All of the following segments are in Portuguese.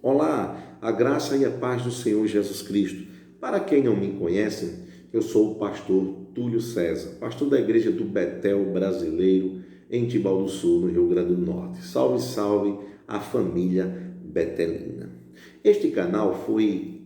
Olá, a graça e a paz do Senhor Jesus Cristo. Para quem não me conhece, eu sou o pastor Túlio César, pastor da igreja do Betel Brasileiro, em Tibau do Sul, no Rio Grande do Norte. Salve, salve a família betelina. Este canal foi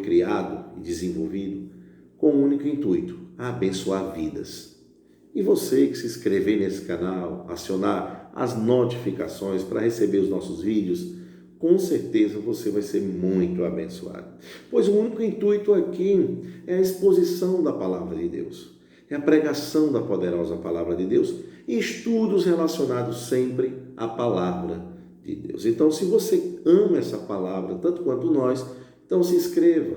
criado e desenvolvido com o único intuito, abençoar vidas. E você que se inscrever nesse canal, acionar as notificações para receber os nossos vídeos, com certeza você vai ser muito abençoado. Pois o único intuito aqui é a exposição da palavra de Deus, é a pregação da poderosa palavra de Deus e estudos relacionados sempre à palavra de Deus. Então, se você ama essa palavra tanto quanto nós, então se inscreva,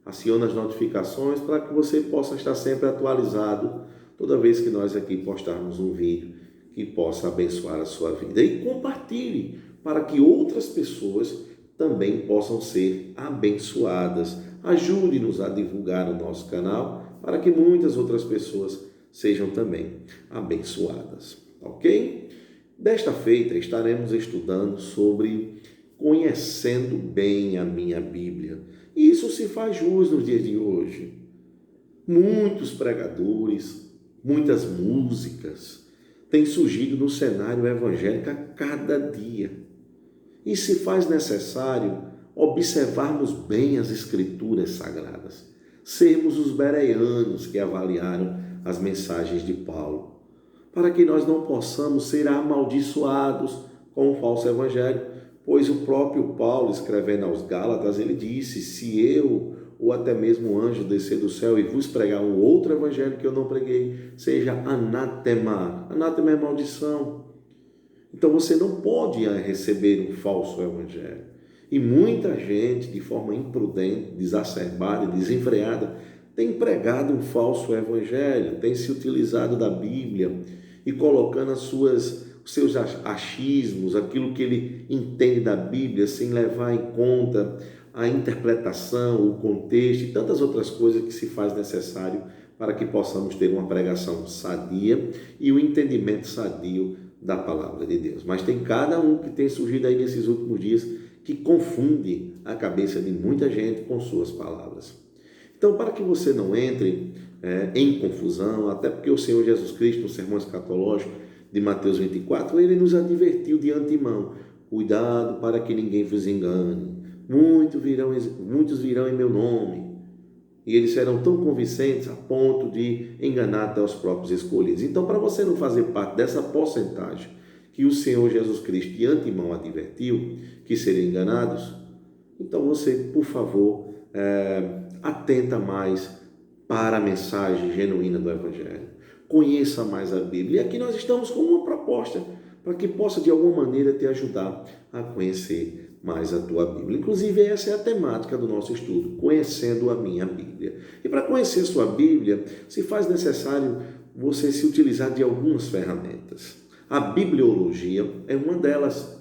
acione as notificações para que você possa estar sempre atualizado toda vez que nós aqui postarmos um vídeo que possa abençoar a sua vida. E compartilhe para que outras pessoas também possam ser abençoadas. Ajude-nos a divulgar o nosso canal para que muitas outras pessoas sejam também abençoadas, ok? Desta feita estaremos estudando sobre conhecendo bem a minha Bíblia. E isso se faz jus nos dias de hoje. Muitos pregadores, muitas músicas têm surgido no cenário evangélico a cada dia. E se faz necessário observarmos bem as Escrituras Sagradas, sermos os bereanos que avaliaram as mensagens de Paulo, para que nós não possamos ser amaldiçoados com o falso evangelho, pois o próprio Paulo, escrevendo aos Gálatas, ele disse: se eu ou até mesmo o anjo descer do céu e vos pregar um outro evangelho que eu não preguei, seja anátema. Anátema é maldição. Então você não pode receber um falso evangelho. E muita gente, de forma imprudente, desacerbada e desenfreada, tem pregado um falso evangelho, tem se utilizado da Bíblia e colocando os seus achismos, aquilo que ele entende da Bíblia, sem levar em conta a interpretação, o contexto e tantas outras coisas que se faz necessário para que possamos ter uma pregação sadia e o entendimento sadio da palavra de Deus. Mas tem cada um que tem surgido aí nesses últimos dias que confunde a cabeça de muita gente com suas palavras. Então, para que você não entre em confusão, até porque o Senhor Jesus Cristo, no sermão escatológico de Mateus 24, ele nos advertiu de antemão: cuidado para que ninguém vos engane. Muitos virão em meu nome, e eles serão tão convincentes a ponto de enganar até os próprios escolhidos. Então, para você não fazer parte dessa porcentagem que o Senhor Jesus Cristo de antemão advertiu que seriam enganados, então você, por favor, atenta mais para a mensagem genuína do Evangelho. Conheça mais a Bíblia. E aqui nós estamos com uma proposta para que possa, de alguma maneira, te ajudar a conhecer mais a tua Bíblia. Inclusive, essa é a temática do nosso estudo, conhecendo a minha Bíblia. E para conhecer sua Bíblia, se faz necessário você se utilizar de algumas ferramentas. A bibliologia é uma delas.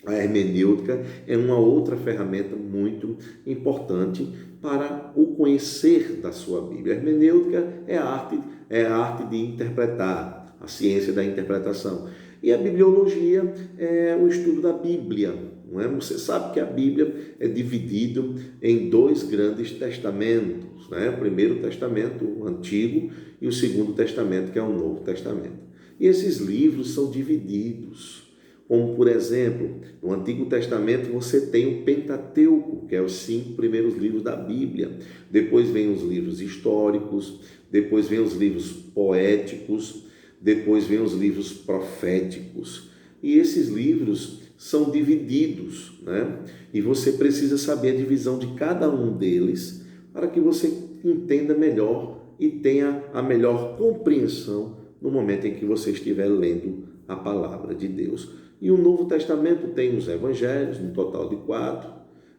A hermenêutica é uma outra ferramenta muito importante para o conhecer da sua Bíblia. A hermenêutica é a arte de interpretar, a ciência da interpretação. E a bibliologia é o estudo da Bíblia. Não é? Você sabe que a Bíblia é dividida em dois grandes testamentos, né? O primeiro testamento, o Antigo, e o segundo testamento, que é o Novo Testamento. E esses livros são divididos, como, por exemplo, no Antigo Testamento você tem o Pentateuco, que é os 5 primeiros livros da Bíblia. Depois vem os livros históricos, depois vem os livros poéticos, depois vem os livros proféticos. E esses livros são divididos, né? E você precisa saber a divisão de cada um deles para que você entenda melhor e tenha a melhor compreensão no momento em que você estiver lendo a palavra de Deus. E o Novo Testamento tem os evangelhos, no total de 4.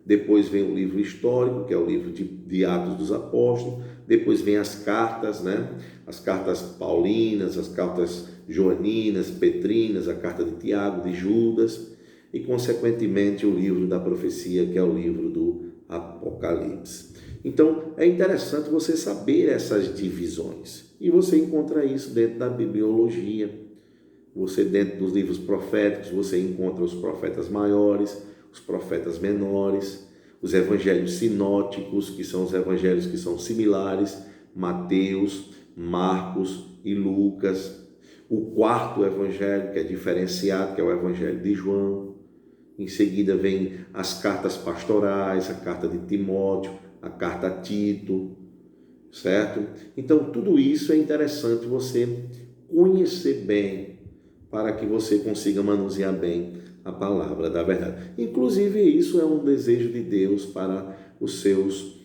Depois vem o livro histórico, que é o livro de Atos dos Apóstolos. Depois vem as cartas, né? As cartas paulinas, as cartas joaninas, petrinas, a carta de Tiago, de Judas. E, consequentemente, o livro da profecia, que é o livro do Apocalipse. Então, é interessante você saber essas divisões. E você encontra isso dentro da bibliologia. Você, dentro dos livros proféticos, você encontra os profetas maiores, os profetas menores, os evangelhos sinóticos, que são os evangelhos que são similares, Mateus, Marcos e Lucas. O quarto evangelho, que é diferenciado, que é o evangelho de João. Em seguida vem as cartas pastorais, a carta de Timóteo, a carta a Tito, certo? Então, tudo isso é interessante você conhecer bem, para que você consiga manusear bem a palavra da verdade. Inclusive, isso é um desejo de Deus para os seus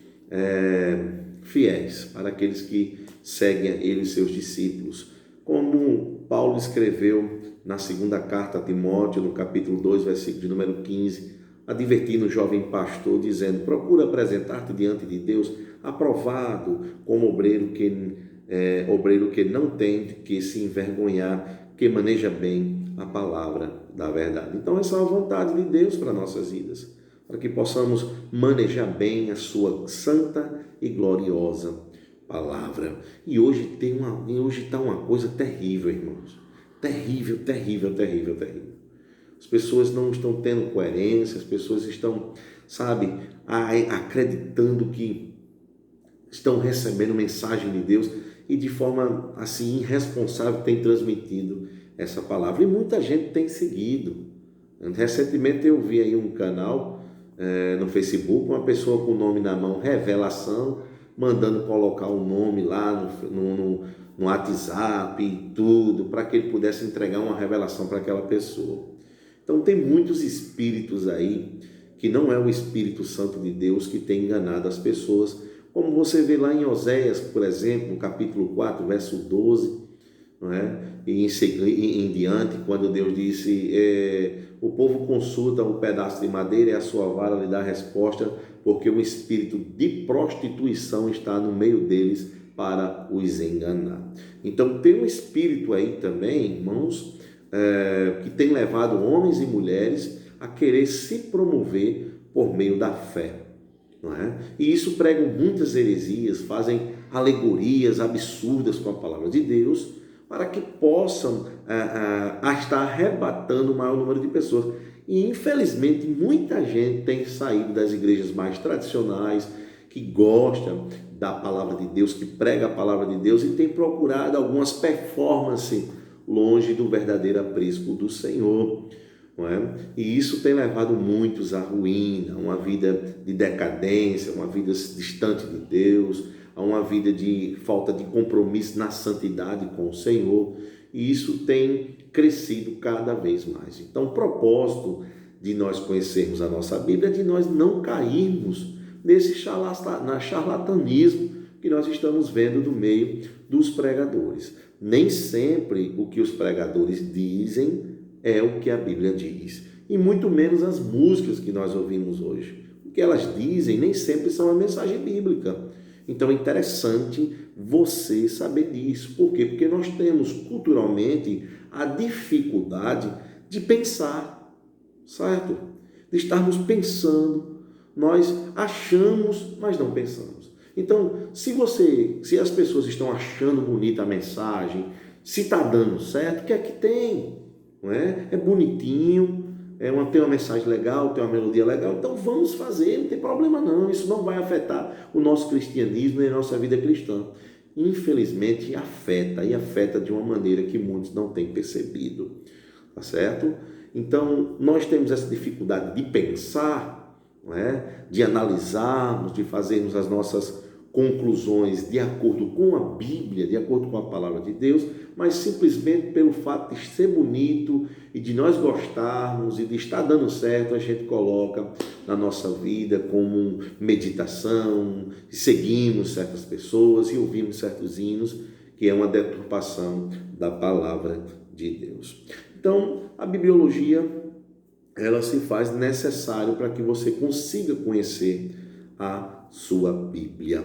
fiéis, para aqueles que seguem Ele e seus discípulos. Como Paulo escreveu na segunda carta a Timóteo, no capítulo 2, versículo de número 15, advertindo o jovem pastor, dizendo: procura apresentar-te diante de Deus aprovado, como obreiro que não tem de que se envergonhar, que maneja bem a palavra da verdade. Então, essa é a vontade de Deus para nossas vidas, para que possamos manejar bem a sua santa e gloriosa palavra. E hoje está uma coisa terrível, irmãos. Terrível, terrível, terrível, terrível. As pessoas não estão tendo coerência, as pessoas estão, acreditando que estão recebendo mensagem de Deus e de forma assim irresponsável tem transmitido essa palavra. E muita gente tem seguido. Recentemente eu vi aí um canal no Facebook, uma pessoa com o nome na mão, Revelação, mandando colocar o nome lá no WhatsApp e tudo, para que ele pudesse entregar uma revelação para aquela pessoa. Então tem muitos espíritos aí, que não é o Espírito Santo de Deus que tem enganado as pessoas, como você vê lá em Oséias, por exemplo, no capítulo 4, verso 12, não é? E em diante, quando Deus disse, o povo consulta um pedaço de madeira e a sua vara lhe dá a resposta, porque o espírito de prostituição está no meio deles para os enganar. Então tem um espírito aí também, irmãos, que tem levado homens e mulheres a querer se promover por meio da fé. Não é? E isso pregam muitas heresias, fazem alegorias absurdas com a palavra de Deus, para que possam estar arrebatando o maior número de pessoas. E infelizmente muita gente tem saído das igrejas mais tradicionais, que gosta da palavra de Deus, que prega a palavra de Deus, e tem procurado algumas performances longe do verdadeiro aprisco do Senhor. Não é? E isso tem levado muitos à ruína, a uma vida de decadência, uma vida distante de Deus, a uma vida de falta de compromisso na santidade com o Senhor, e isso tem crescido cada vez mais. Então, o propósito de nós conhecermos a nossa Bíblia é de nós não cairmos nesse charlatanismo que nós estamos vendo no meio dos pregadores. Nem sempre o que os pregadores dizem é o que a Bíblia diz, e muito menos as músicas que nós ouvimos hoje. O que elas dizem nem sempre são a mensagem bíblica. Então é interessante você saber disso. Por quê? Porque nós temos culturalmente a dificuldade de pensar, certo? De estarmos pensando. Nós achamos, mas não pensamos. Então, se as pessoas estão achando bonita a mensagem, se está dando certo, o que é que tem? Não é? É bonitinho, tem uma mensagem legal, tem uma melodia legal, então vamos fazer, não tem problema não, isso não vai afetar o nosso cristianismo nem a nossa vida cristã. Infelizmente afeta, e afeta de uma maneira que muitos não têm percebido, tá certo? Então nós temos essa dificuldade de pensar, não é? De analisarmos, de fazermos as nossas conclusões de acordo com a Bíblia, de acordo com a palavra de Deus, mas simplesmente pelo fato de ser bonito e de nós gostarmos e de estar dando certo, a gente coloca na nossa vida como meditação, e seguimos certas pessoas e ouvimos certos hinos, que é uma deturpação da palavra de Deus. Então, a bibliologia, ela se faz necessário para que você consiga conhecer a sua Bíblia,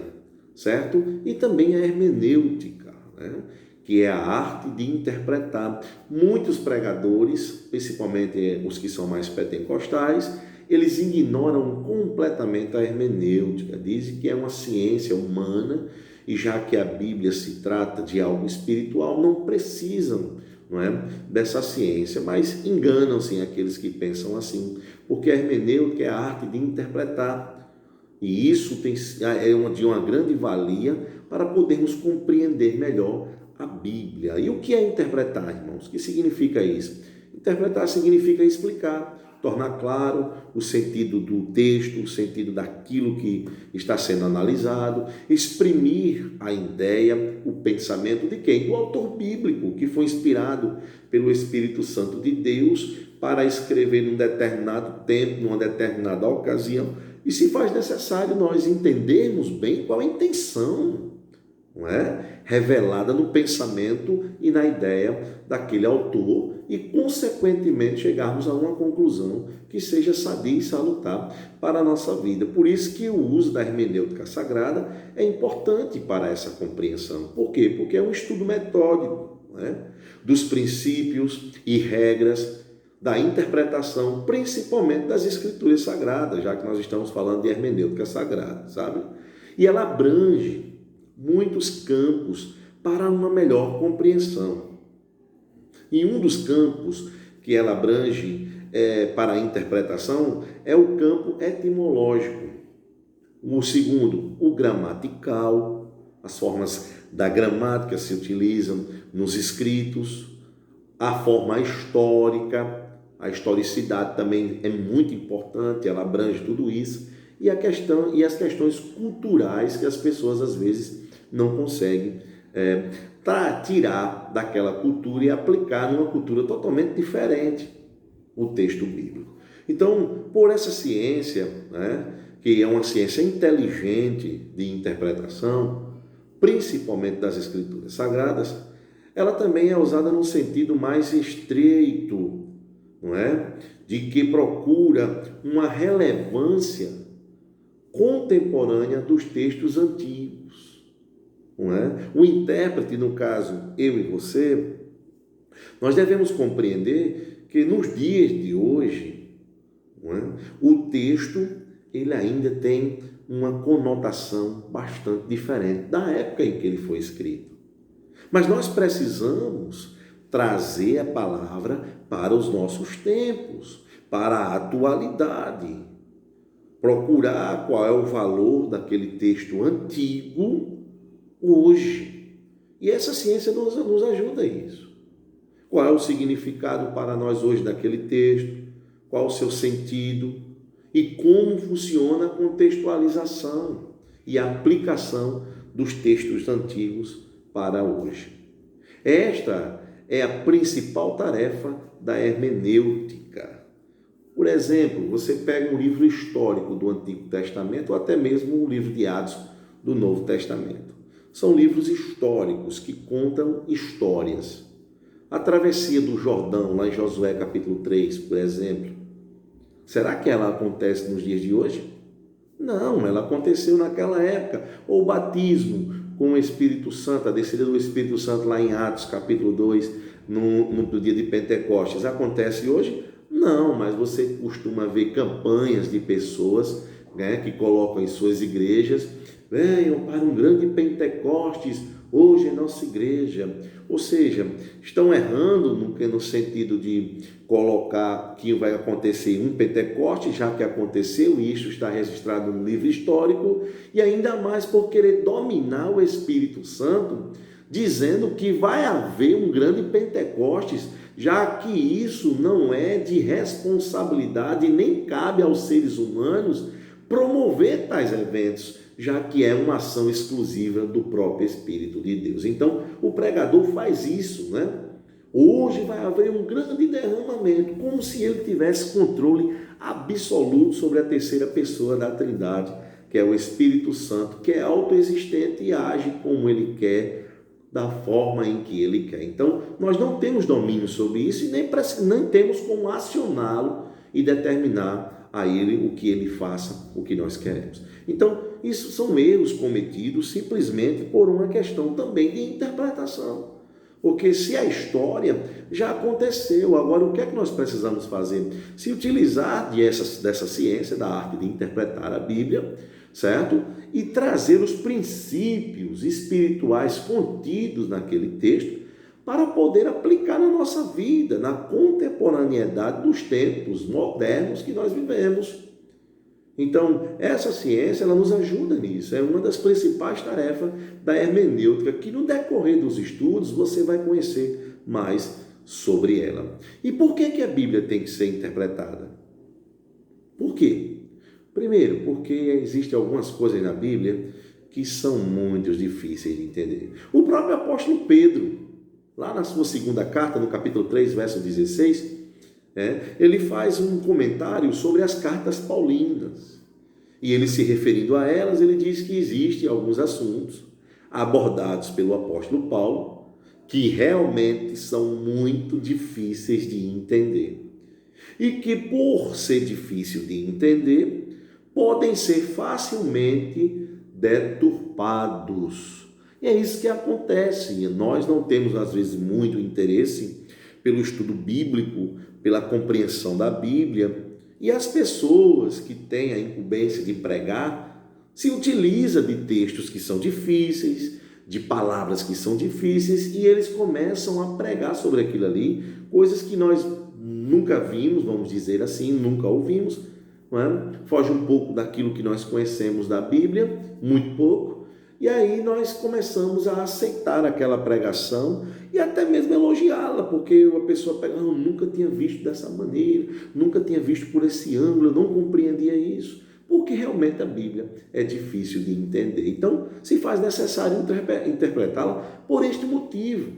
certo? E também a hermenêutica, né? Que é a arte de interpretar. Muitos pregadores, principalmente os que são mais pentecostais, eles ignoram completamente a hermenêutica, dizem que é uma ciência humana, e já que a Bíblia se trata de algo espiritual, não precisam não é, dessa ciência, mas enganam-se aqueles que pensam assim, porque a hermenêutica é a arte de interpretar, e isso de uma grande valia para podermos compreender melhor a Bíblia. E o que é interpretar, irmãos? O que significa isso? Interpretar significa explicar, tornar claro o sentido do texto, o sentido daquilo que está sendo analisado, exprimir a ideia, o pensamento de quem? Do autor bíblico, que foi inspirado pelo Espírito Santo de Deus para escrever num determinado tempo, numa determinada ocasião, e se faz necessário nós entendermos bem qual a intenção, não é? Revelada no pensamento e na ideia daquele autor e, consequentemente, chegarmos a uma conclusão que seja sadia e salutar para a nossa vida. Por isso que o uso da hermenêutica sagrada é importante para essa compreensão. Por quê? Porque é um estudo metódico, não é? Dos princípios e regras da interpretação, principalmente das Escrituras Sagradas, já que nós estamos falando de hermenêutica sagrada, sabe? E ela abrange muitos campos para uma melhor compreensão. E um dos campos que ela abrange para a interpretação é o campo etimológico. O segundo, o gramatical, as formas da gramática se utilizam nos escritos, a forma histórica, a historicidade também é muito importante, ela abrange tudo isso, e as questões culturais que as pessoas às vezes não conseguem tirar daquela cultura e aplicar numa cultura totalmente diferente o texto bíblico. Então, por essa ciência, né, que é uma ciência inteligente de interpretação, principalmente das Escrituras Sagradas, ela também é usada num sentido mais estreito, não é? De que procura uma relevância contemporânea dos textos antigos, não é? O intérprete, no caso, eu e você, nós devemos compreender que nos dias de hoje, não é? O texto ele ainda tem uma conotação bastante diferente da época em que ele foi escrito. Mas nós precisamos trazer a palavra para os nossos tempos, para a atualidade. Procurar qual é o valor daquele texto antigo hoje. E essa ciência nos ajuda a isso. Qual é o significado para nós hoje daquele texto? Qual o seu sentido? E como funciona a contextualização e a aplicação dos textos antigos para hoje. Esta é a principal tarefa da hermenêutica. Por exemplo, você pega um livro histórico do Antigo Testamento ou até mesmo um livro de Atos do Novo Testamento. São livros históricos que contam histórias. A travessia do Jordão, lá em Josué capítulo 3, por exemplo, será que ela acontece nos dias de hoje? Não, ela aconteceu naquela época. Ou o batismo com o Espírito Santo, a descida do Espírito Santo lá em Atos, capítulo 2, no dia de Pentecostes, acontece hoje? Não, mas você costuma ver campanhas de pessoas, né, que colocam em suas igrejas: venham para um grande Pentecostes, hoje é nossa igreja. Ou seja, estão errando no sentido de colocar que vai acontecer um Pentecostes, já que aconteceu, e isso está registrado no livro histórico, e ainda mais por querer dominar o Espírito Santo, dizendo que vai haver um grande Pentecostes, já que isso não é de responsabilidade, nem cabe aos seres humanos promover tais eventos, já que é uma ação exclusiva do próprio Espírito de Deus. Então, o pregador faz isso, né? Hoje vai haver um grande derramamento, como se ele tivesse controle absoluto sobre a terceira pessoa da Trindade, que é o Espírito Santo, que é autoexistente e age como ele quer, da forma em que ele quer. Então, nós não temos domínio sobre isso e nem temos como acioná-lo e determinar a ele o que ele faça, o que nós queremos. Então, isso são erros cometidos simplesmente por uma questão também de interpretação. Porque se a história já aconteceu, agora o que é que nós precisamos fazer? Se utilizar dessa ciência, da arte de interpretar a Bíblia, certo? E trazer os princípios espirituais contidos naquele texto para poder aplicar na nossa vida, na contemporaneidade dos tempos modernos que nós vivemos. Então, essa ciência, ela nos ajuda nisso. É uma das principais tarefas da hermenêutica, que no decorrer dos estudos você vai conhecer mais sobre ela. E por que a Bíblia tem que ser interpretada? Por quê? Primeiro, porque existem algumas coisas na Bíblia que são muito difíceis de entender. O próprio apóstolo Pedro, lá na sua segunda carta, no capítulo 3, verso 16, ele faz um comentário sobre as cartas paulinas. E ele, se referindo a elas, ele diz que existem alguns assuntos abordados pelo apóstolo Paulo que realmente são muito difíceis de entender. E que, por ser difícil de entender, podem ser facilmente deturpados. E é isso que acontece. Nós não temos, às vezes, muito interesse pelo estudo bíblico, pela compreensão da Bíblia, e as pessoas que têm a incumbência de pregar se utilizam de textos que são difíceis, de palavras que são difíceis, e eles começam a pregar sobre aquilo ali, coisas que nós nunca vimos, vamos dizer assim, nunca ouvimos, não é? Foge um pouco daquilo que nós conhecemos da Bíblia, muito pouco, e aí nós começamos a aceitar aquela pregação e até mesmo elogiá-la, porque a pessoa pega, nunca tinha visto dessa maneira, nunca tinha visto por esse ângulo, eu não compreendia isso, porque realmente a Bíblia é difícil de entender. Então, se faz necessário interpretá-la por este motivo,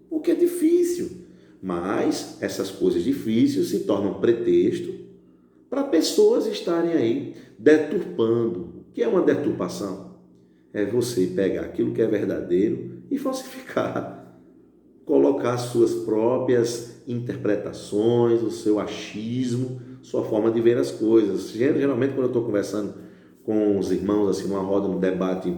porque é difícil. Mas essas coisas difíceis se tornam pretexto para pessoas estarem aí deturpando. O que é uma deturpação? É você pegar aquilo que é verdadeiro e falsificar, colocar suas próprias interpretações, o seu achismo, sua forma de ver as coisas. Geralmente, quando eu estou conversando com os irmãos, assim, numa roda, num debate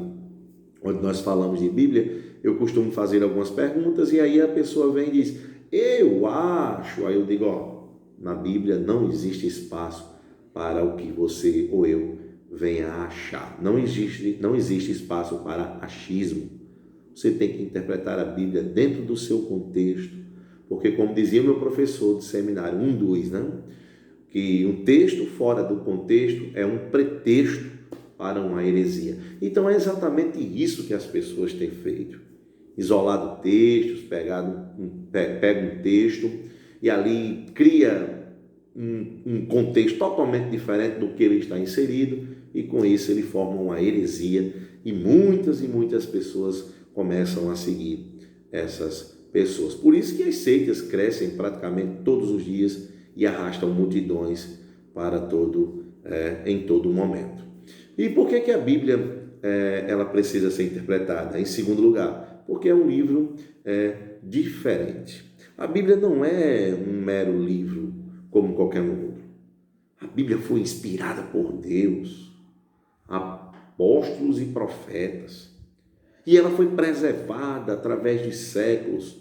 onde nós falamos de Bíblia, eu costumo fazer algumas perguntas e aí a pessoa vem e diz, eu acho, aí eu digo, na Bíblia não existe espaço para o que você ou eu venha a achar. Não existe espaço para achismo. Você tem que interpretar a Bíblia dentro do seu contexto, porque como dizia o meu professor de seminário, 1-2, né? Que um texto fora do contexto é um pretexto para uma heresia. Então é exatamente isso que as pessoas têm feito. Isolado textos, pega um texto e ali cria um contexto totalmente diferente do que ele está inserido e com isso ele forma uma heresia e muitas pessoas começam a seguir essas pessoas. Por isso que as seitas crescem praticamente todos os dias e arrastam multidões para em todo momento. E por que a Bíblia ela precisa ser interpretada? Em segundo lugar, porque é um livro diferente. A Bíblia não é um mero livro como qualquer outro. A Bíblia foi inspirada por Deus, apóstolos e profetas. E ela foi preservada através de séculos,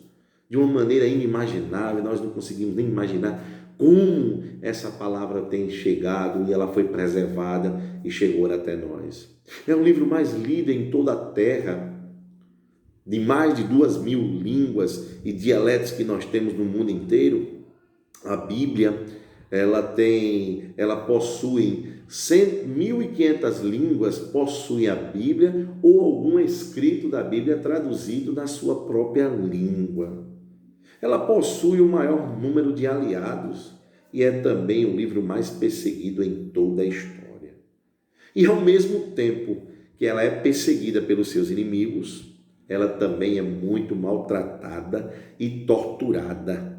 de uma maneira inimaginável. Nós não conseguimos nem imaginar como essa palavra tem chegado e ela foi preservada e chegou até nós. É o livro mais lido em toda a terra, de mais de 2.000 línguas e dialetos que nós temos no mundo inteiro. A Bíblia, ela possui 1.500 línguas, possui a Bíblia ou algum escrito da Bíblia traduzido na sua própria língua. Ela possui o maior número de aliados e é também o livro mais perseguido em toda a história. E ao mesmo tempo que ela é perseguida pelos seus inimigos, ela também é muito maltratada e torturada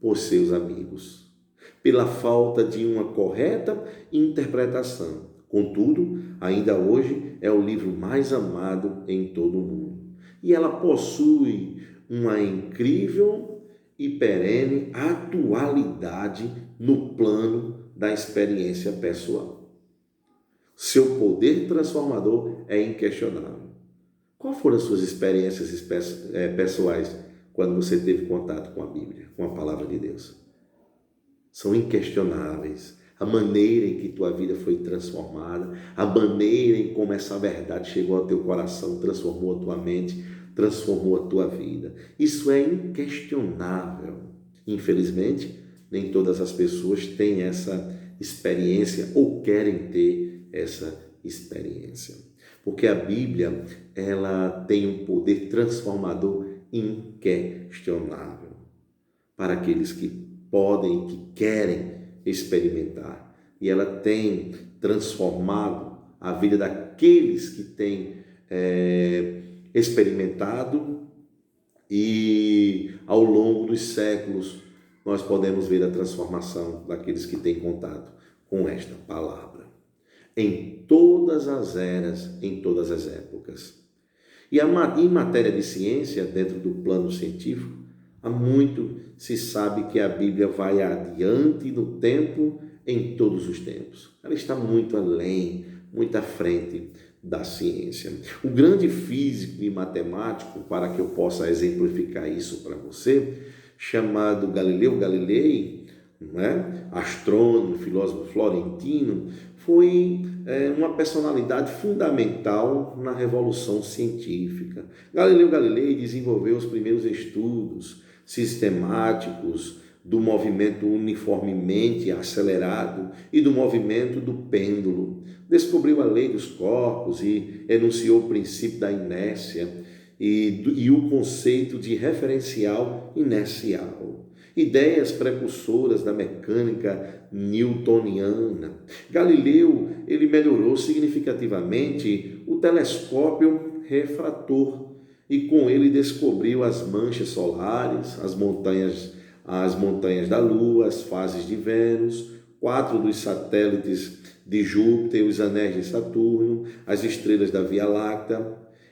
por seus amigos, pela falta de uma correta interpretação. Contudo, ainda hoje é o livro mais amado em todo o mundo. E ela possui uma incrível e perene atualidade no plano da experiência pessoal. Seu poder transformador é inquestionável. Qual foram as suas experiências pessoais quando você teve contato com a Bíblia, com a palavra de Deus? São inquestionáveis. A maneira em que tua vida foi transformada, a maneira em como essa verdade chegou ao teu coração, transformou a tua mente, transformou a tua vida. Isso é inquestionável. Infelizmente, nem todas as pessoas têm essa experiência ou querem ter essa experiência. Porque a Bíblia, ela tem um poder transformador inquestionável para aqueles que podem, que querem experimentar. E ela tem transformado a vida daqueles que têm experimentado, e ao longo dos séculos nós podemos ver a transformação daqueles que têm contato com esta palavra. Em todas as eras, em todas as épocas. E em matéria de ciência, dentro do plano científico, há muito se sabe que a Bíblia vai adiante no tempo, em todos os tempos. Ela está muito além, muito à frente da ciência. O grande físico e matemático, para que eu possa exemplificar isso para você, chamado Galileu Galilei, astrônomo, filósofo florentino, foi uma personalidade fundamental na revolução científica. Galileu Galilei desenvolveu os primeiros estudos sistemáticos do movimento uniformemente acelerado e do movimento do pêndulo. Descobriu a lei dos corpos e enunciou o princípio da inércia e o conceito de referencial inercial. Ideias precursoras da mecânica newtoniana. Galileu, ele melhorou significativamente o telescópio refrator e com ele descobriu as manchas solares, as montanhas da Lua, as fases de Vênus, 4 dos satélites de Júpiter, os anéis de Saturno, as estrelas da Via Láctea.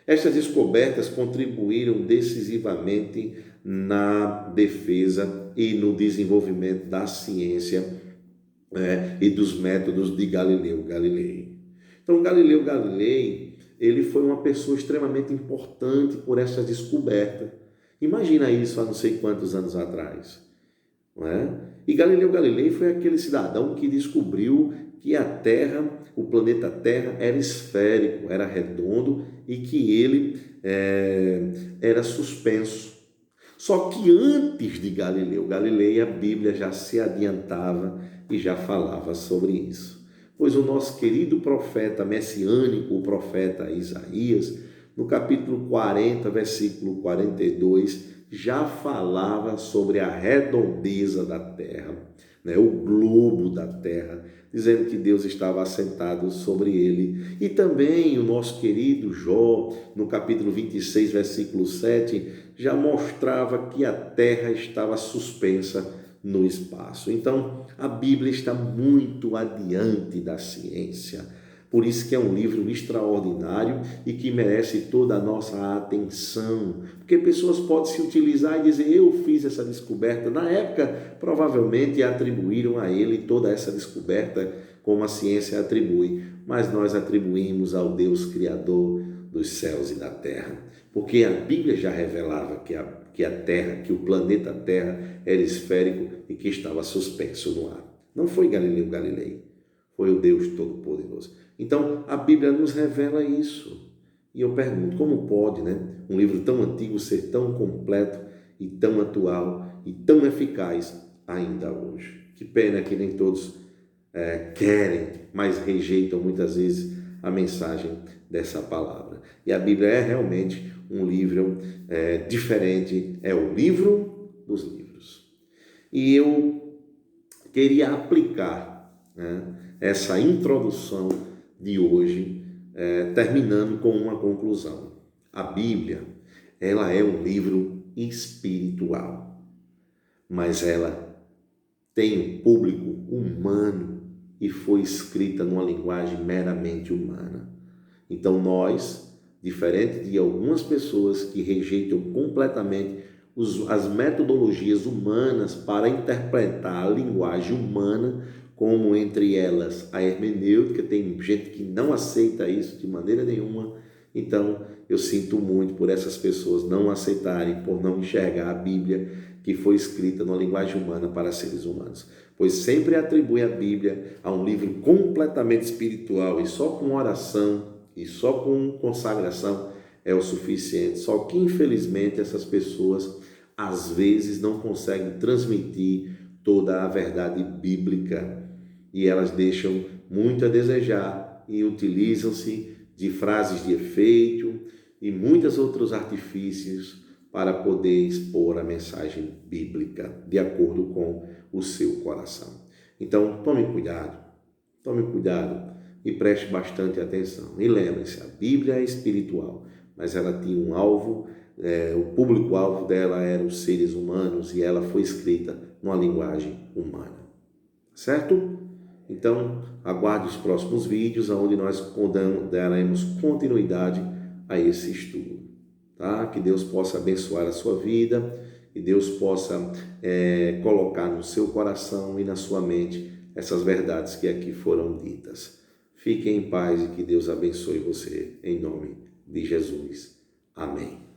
Estas descobertas contribuíram decisivamente na defesa e no desenvolvimento da ciência e dos métodos de Galileu Galilei. Então, Galileu Galilei, ele foi uma pessoa extremamente importante por essa descoberta. Imagina isso há não sei quantos anos atrás, não é? E Galileu Galilei foi aquele cidadão que descobriu que a Terra, o planeta Terra, era esférico, era redondo e que ele era suspenso. Só que antes de Galileu Galilei, a Bíblia já se adiantava e já falava sobre isso. Pois o nosso querido profeta messiânico, o profeta Isaías, no capítulo 40, versículo 42, já falava sobre a redondeza da terra, o globo da terra, dizendo que Deus estava assentado sobre ele. E também o nosso querido Jó, no capítulo 26, versículo 7, já mostrava que a terra estava suspensa no espaço. Então, a Bíblia está muito adiante da ciência. Por isso que é um livro extraordinário e que merece toda a nossa atenção. Porque pessoas podem se utilizar e dizer, eu fiz essa descoberta. Na época, provavelmente atribuíram a ele toda essa descoberta como a ciência atribui. Mas nós atribuímos ao Deus Criador dos céus e da terra. Porque a Bíblia já revelava que a Terra, que o planeta Terra era esférico e que estava suspenso no ar. Não foi Galileu Galilei, foi o Deus Todo-Poderoso. Então, a Bíblia nos revela isso. E eu pergunto, como pode, um livro tão antigo ser tão completo e tão atual e tão eficaz ainda hoje? Que pena que nem todos querem, mas rejeitam muitas vezes a mensagem dessa palavra. E a Bíblia é realmente um livro diferente, é o livro dos livros. E eu queria aplicar essa introdução de hoje, terminando com uma conclusão. A Bíblia, ela é um livro espiritual, mas ela tem um público humano e foi escrita numa linguagem meramente humana. Então nós, diferente de algumas pessoas que rejeitam completamente as metodologias humanas para interpretar a linguagem humana, como entre elas a hermenêutica, tem gente que não aceita isso de maneira nenhuma. Então eu sinto muito por essas pessoas não aceitarem, por não enxergar a Bíblia que foi escrita numa linguagem humana para seres humanos, pois sempre atribui a Bíblia a um livro completamente espiritual e só com oração e só com consagração é o suficiente. Só que, infelizmente, essas pessoas às vezes não conseguem transmitir toda a verdade bíblica e elas deixam muito a desejar e utilizam-se de frases de efeito e muitos outros artifícios para poder expor a mensagem bíblica de acordo com o seu coração. Então, tome cuidado e preste bastante atenção. E lembre-se, a Bíblia é espiritual, mas ela tinha um alvo, o público-alvo dela era os seres humanos e ela foi escrita numa linguagem humana. Certo? Então, aguarde os próximos vídeos, onde nós daremos continuidade a esse estudo. Tá? Que Deus possa abençoar a sua vida, que Deus possa colocar no seu coração e na sua mente essas verdades que aqui foram ditas. Fique em paz e que Deus abençoe você, em nome de Jesus. Amém.